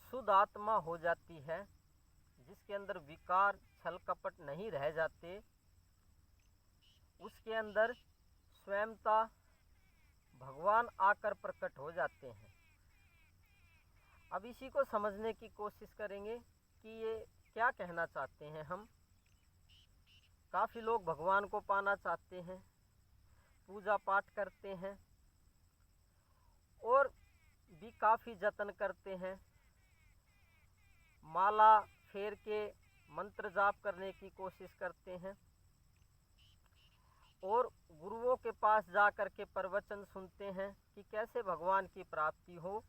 शुद्ध आत्मा हो जाती है, जिसके अंदर विकार छल कपट नहीं रह जाते, उसके अंदर स्वयंता भगवान आकर प्रकट हो जाते हैं। अब इसी को समझने की कोशिश करेंगे कि ये क्या कहना चाहते हैं हम। काफ़ी लोग भगवान को पाना चाहते हैं, पूजा पाठ करते हैं और भी काफ़ी जतन करते हैं, माला फेर के मंत्र जाप करने की कोशिश करते हैं और गुरुओं के पास जा कर के प्रवचन सुनते हैं कि कैसे भगवान की प्राप्ति हो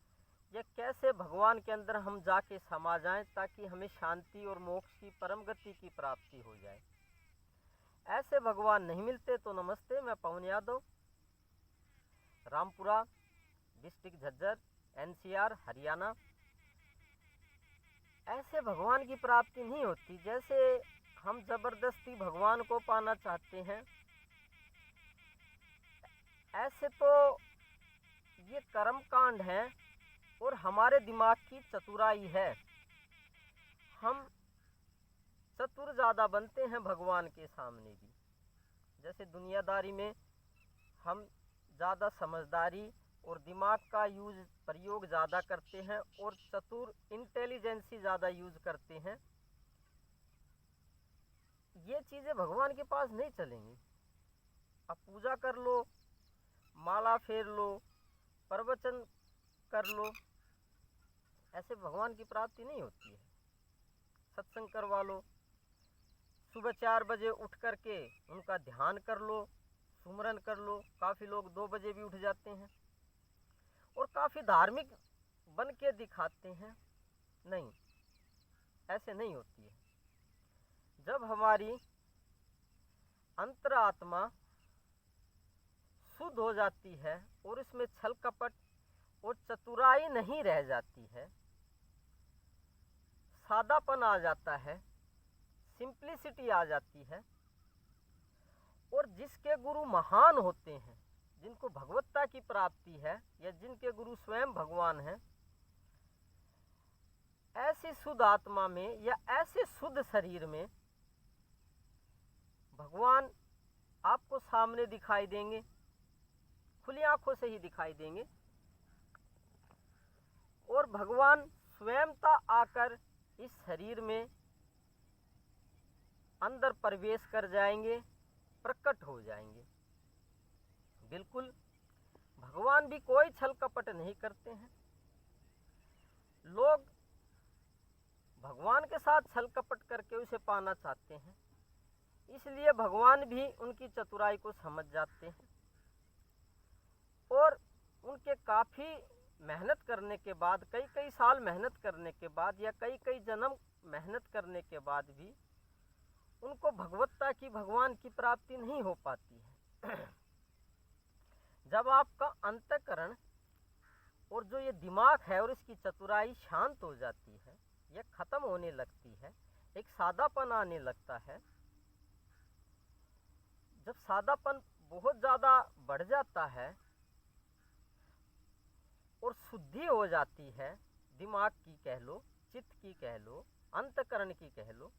या कैसे भगवान के अंदर हम जाके समा जाएं ताकि हमें शांति और मोक्ष की परम गति की प्राप्ति हो जाए। ऐसे भगवान नहीं मिलते तो नमस्ते, मैं पवन यादव, रामपुरा डिस्ट्रिक्ट झज्जर, NCR हरियाणा। ऐसे भगवान की प्राप्ति नहीं होती। जैसे हम जबरदस्ती भगवान को पाना चाहते हैं, ऐसे तो ये कर्म कांड है और हमारे दिमाग की चतुराई है। हम चतुर ज़्यादा बनते हैं भगवान के सामने भी। जैसे दुनियादारी में हम ज़्यादा समझदारी और दिमाग का प्रयोग ज़्यादा करते हैं और चतुर इंटेलिजेंसी ज़्यादा यूज़ करते हैं। ये चीज़ें भगवान के पास नहीं चलेंगी। अब पूजा कर लो, माला फेर लो, प्रवचन कर लो, ऐसे भगवान की प्राप्ति नहीं होती है। सत्संग करवा लो, सुबह 4 बजे उठ करके उनका ध्यान कर लो, सुमरन कर लो। काफ़ी लोग 2 बजे भी उठ जाते हैं और काफ़ी धार्मिक बन के दिखाते हैं। नहीं, ऐसे नहीं होती है। जब हमारी अंतरात्मा शुद्ध हो जाती है और इसमें छल कपट और चतुराई नहीं रह जाती है, सादापन आ जाता है, सिंप्लिसिटी आ जाती है, और जिसके गुरु महान होते हैं, जिनको भगवत्ता की प्राप्ति है या जिनके गुरु स्वयं भगवान हैं, ऐसी शुद्ध आत्मा में या ऐसे शुद्ध शरीर में भगवान आपको सामने दिखाई देंगे, खुली आंखों से ही दिखाई देंगे और भगवान स्वयंता आकर इस शरीर में अंदर प्रवेश कर जाएंगे, प्रकट हो जाएंगे। बिल्कुल भगवान भी कोई छल कपट नहीं करते हैं। लोग भगवान के साथ छल कपट करके उसे पाना चाहते हैं, इसलिए भगवान भी उनकी चतुराई को समझ जाते हैं और उनके काफ़ी मेहनत करने के बाद, कई साल मेहनत करने के बाद या कई जन्म मेहनत करने के बाद भी उनको भगवत्ता की, भगवान की प्राप्ति नहीं हो पाती है। जब आपका अंतःकरण और जो ये दिमाग है और इसकी चतुराई शांत हो जाती है या खत्म होने लगती है, एक सादापन आने लगता है। जब सादापन बहुत ज़्यादा बढ़ जाता है और शुद्धि हो जाती है, दिमाग की कह लो, चित्त की कह लो, अंतःकरण की कह लो,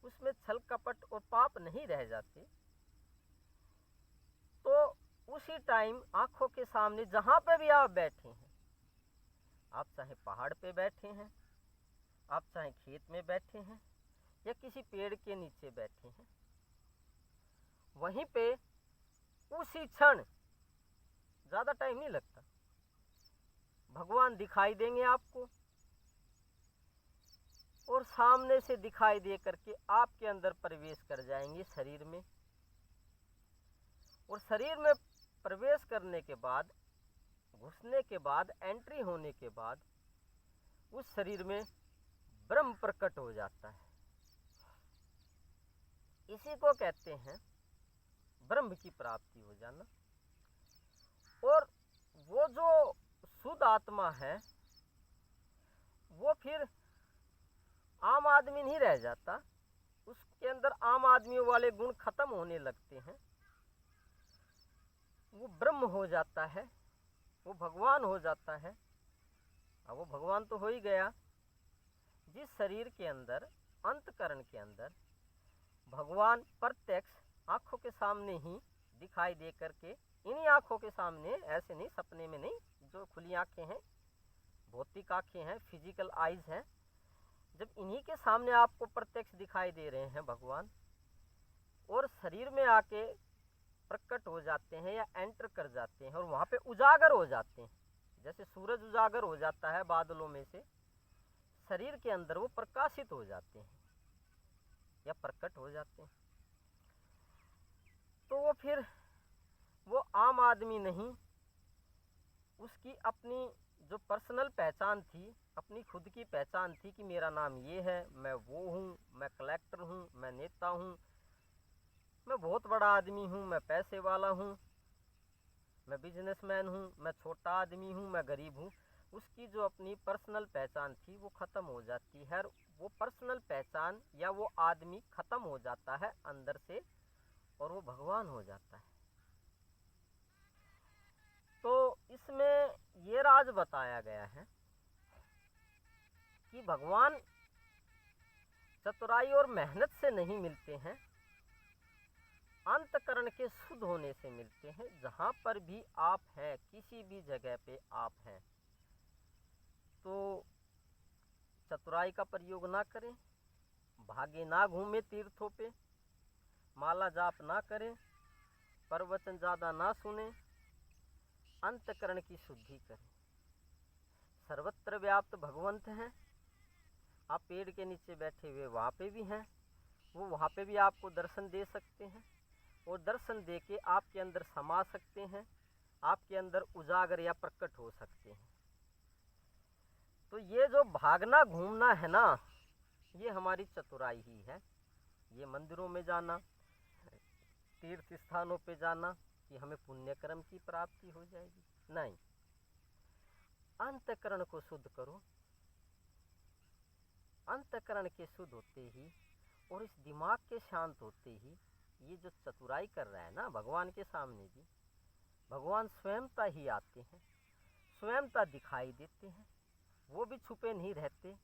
उसमें छल कपट और पाप नहीं रह जाते, तो उसी टाइम आंखों के सामने जहाँ पे भी आप बैठे हैं, आप चाहे पहाड़ पे बैठे हैं, आप चाहे खेत में बैठे हैं या किसी पेड़ के नीचे बैठे हैं, वहीं पे उसी क्षण, ज़्यादा टाइम नहीं लगता, भगवान दिखाई देंगे आपको और सामने से दिखाई दे करके आपके अंदर प्रवेश कर जाएंगे शरीर में। और शरीर में प्रवेश करने के बाद, घुसने के बाद, एंट्री होने के बाद उस शरीर में ब्रह्म प्रकट हो जाता है। इसी को कहते हैं ब्रह्म की प्राप्ति हो जाना। और वो जो शुद्ध आत्मा है वो फिर आम आदमी नहीं रह जाता, उसके अंदर आम आदमियों वाले गुण खत्म होने लगते हैं। वो ब्रह्म हो जाता है, वो भगवान हो जाता है। अब वो भगवान तो हो ही गया। जिस शरीर के अंदर, अंतकरण के अंदर भगवान प्रत्यक्ष आंखों के सामने ही दिखाई दे करके, इन्हीं आंखों के सामने, ऐसे नहीं सपने में नहीं, जो खुली आंखें हैं, भौतिक आंखें हैं, फिजिकल आइज हैं, जब इन्हीं के सामने आपको प्रत्यक्ष दिखाई दे रहे हैं भगवान, और शरीर में आके प्रकट हो जाते हैं या एंटर कर जाते हैं और वहाँ पे उजागर हो जाते हैं, जैसे सूरज उजागर हो जाता है बादलों में से, शरीर के अंदर वो प्रकाशित हो जाते हैं या प्रकट हो जाते हैं। तो वो फिर वो आम आदमी नहीं, उसकी अपनी जो पर्सनल पहचान थी, अपनी खुद की पहचान थी कि मेरा नाम ये है, मैं वो हूँ, मैं कलेक्टर हूँ, मैं नेता हूँ, मैं बहुत बड़ा आदमी हूँ, मैं पैसे वाला हूँ, मैं बिजनेसमैन हूँ, मैं छोटा आदमी हूँ, मैं गरीब हूँ। उसकी जो अपनी पर्सनल पहचान थी वो ख़त्म हो जाती है, वो पर्सनल पहचान या वो आदमी ख़त्म हो जाता है अंदर से, और वो भगवान हो जाता है। तो इसमें ये राज बताया गया है कि भगवान चतुराई और मेहनत से नहीं मिलते हैं, अंतकरण के शुद्ध होने से मिलते हैं। जहाँ पर भी आप हैं, किसी भी जगह पे आप हैं, तो चतुराई का प्रयोग ना करें, भागे ना घूमे तीर्थों पे, माला जाप ना करें, प्रवचन ज़्यादा ना सुने, अंतकरण की शुद्धि करें। सर्वत्र व्याप्त भगवंत हैं, आप पेड़ के नीचे बैठे हुए वहाँ पे भी हैं, वो वहाँ पे भी आपको दर्शन दे सकते हैं, और दर्शन दे के आपके अंदर समा सकते हैं, आपके अंदर उजागर या प्रकट हो सकते हैं। तो ये जो भागना घूमना है ना, ये हमारी चतुराई ही है। ये मंदिरों में जाना, तीर्थ स्थानों पे जाना कि हमें पुण्य कर्म की प्राप्ति हो जाएगी, नहीं। अंतकरण को शुद्ध करो, अंतकरण के शुद्ध होते ही और इस दिमाग के शांत होते ही ये जो चतुराई कर रहा है ना भगवान के सामने भी, भगवान स्वयंता ही आते हैं, स्वयंता दिखाई देते हैं, वो भी छुपे नहीं रहते,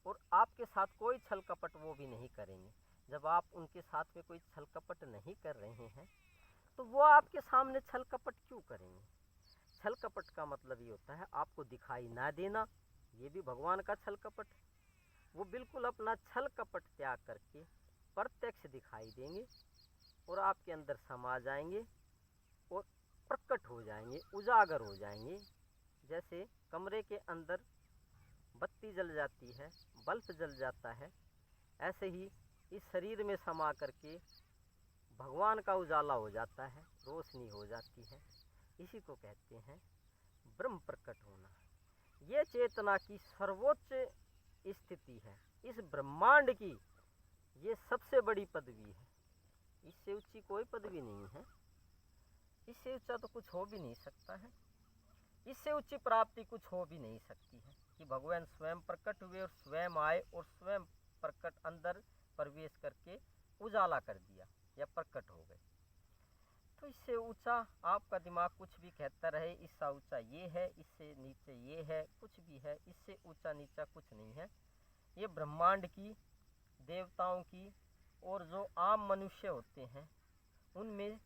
और आपके साथ कोई छल कपट वो भी नहीं करेंगे। जब आप उनके साथ में कोई छल कपट नहीं कर रहे हैं तो वो आपके सामने छल कपट क्यों करेंगे? छल कपट का मतलब ये होता है आपको दिखाई ना देना, ये भी भगवान का छल कपट है। वो बिल्कुल अपना छल कपट त्याग करके प्रत्यक्ष दिखाई देंगे और आपके अंदर समा जाएंगे और प्रकट हो जाएंगे, उजागर हो जाएंगे। जैसे कमरे के अंदर बत्ती जल जाती है, बल्ब जल जाता है, ऐसे ही इस शरीर में समा करके भगवान का उजाला हो जाता है, रोशनी हो जाती है। इसी को कहते हैं ब्रह्म प्रकट होना। ये चेतना की सर्वोच्च स्थिति है, इस ब्रह्मांड की ये सबसे बड़ी पदवी है। इससे ऊंची कोई पदवी नहीं है, इससे ऊंचा तो कुछ हो भी नहीं सकता है, इससे ऊंची प्राप्ति कुछ हो भी नहीं सकती है कि भगवान स्वयं प्रकट हुए और स्वयं आए और स्वयं प्रकट अंदर प्रवेश करके उजाला कर दिया या प्रकट हो गए। तो इससे ऊंचा आपका दिमाग कुछ भी कहता रहे, इससे ऊंचा ये है, इससे नीचे ये है, कुछ भी है, इससे ऊंचा नीचा कुछ नहीं है। ये ब्रह्मांड की, देवताओं की और जो आम मनुष्य होते हैं उनमें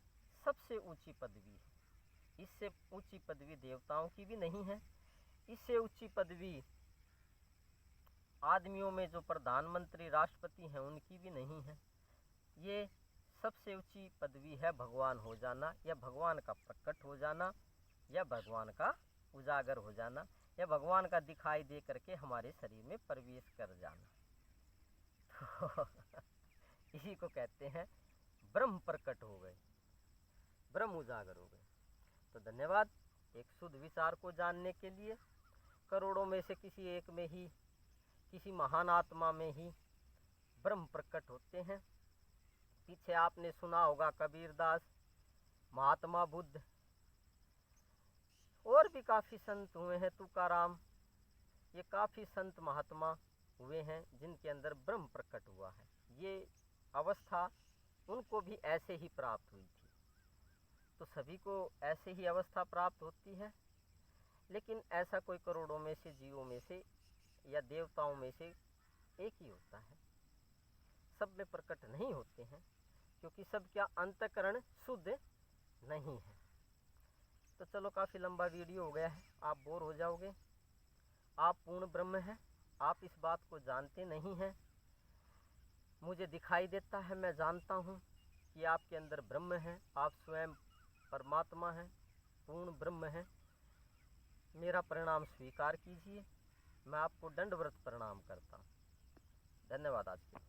सबसे ऊंची पदवी है। इससे ऊंची पदवी देवताओं की भी नहीं है, इससे ऊंची पदवी आदमियों में जो प्रधानमंत्री राष्ट्रपति हैं उनकी भी नहीं है। ये सबसे ऊंची पदवी है भगवान हो जाना, या भगवान का प्रकट हो जाना, या भगवान का उजागर हो जाना, या भगवान का दिखाई दे करके हमारे शरीर में प्रवेश कर जाना। तो इसी को कहते हैं ब्रह्म प्रकट हो गए, ब्रह्म उजागर हो गए। तो धन्यवाद एक शुद्ध विचार को जानने के लिए। करोड़ों में से किसी एक में ही, किसी महान आत्मा में ही ब्रह्म प्रकट होते हैं। पीछे आपने सुना होगा कबीरदास, महात्मा बुद्ध, और भी काफ़ी संत हुए हैं, तुकाराम, ये काफ़ी संत महात्मा हुए हैं जिनके अंदर ब्रह्म प्रकट हुआ है। ये अवस्था उनको भी ऐसे ही प्राप्त हुई थी, तो सभी को ऐसे ही अवस्था प्राप्त होती है। लेकिन ऐसा कोई करोड़ों में से जीवों में से या देवताओं में से एक ही होता है। सब में प्रकट नहीं होते हैं, क्योंकि सबका अंतःकरण शुद्ध नहीं है। तो चलो, काफ़ी लंबा वीडियो हो गया है, आप बोर हो जाओगे। आप पूर्ण ब्रह्म हैं, आप इस बात को जानते नहीं हैं। मुझे दिखाई देता है, मैं जानता हूँ कि आपके अंदर ब्रह्म है, आप स्वयं परमात्मा हैं, पूर्ण ब्रह्म हैं। मेरा परिणाम स्वीकार कीजिए। मैं आपको दंडवत प्रणाम करता हूँ। धन्यवाद आज के लिए।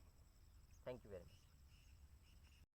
Thank you very much.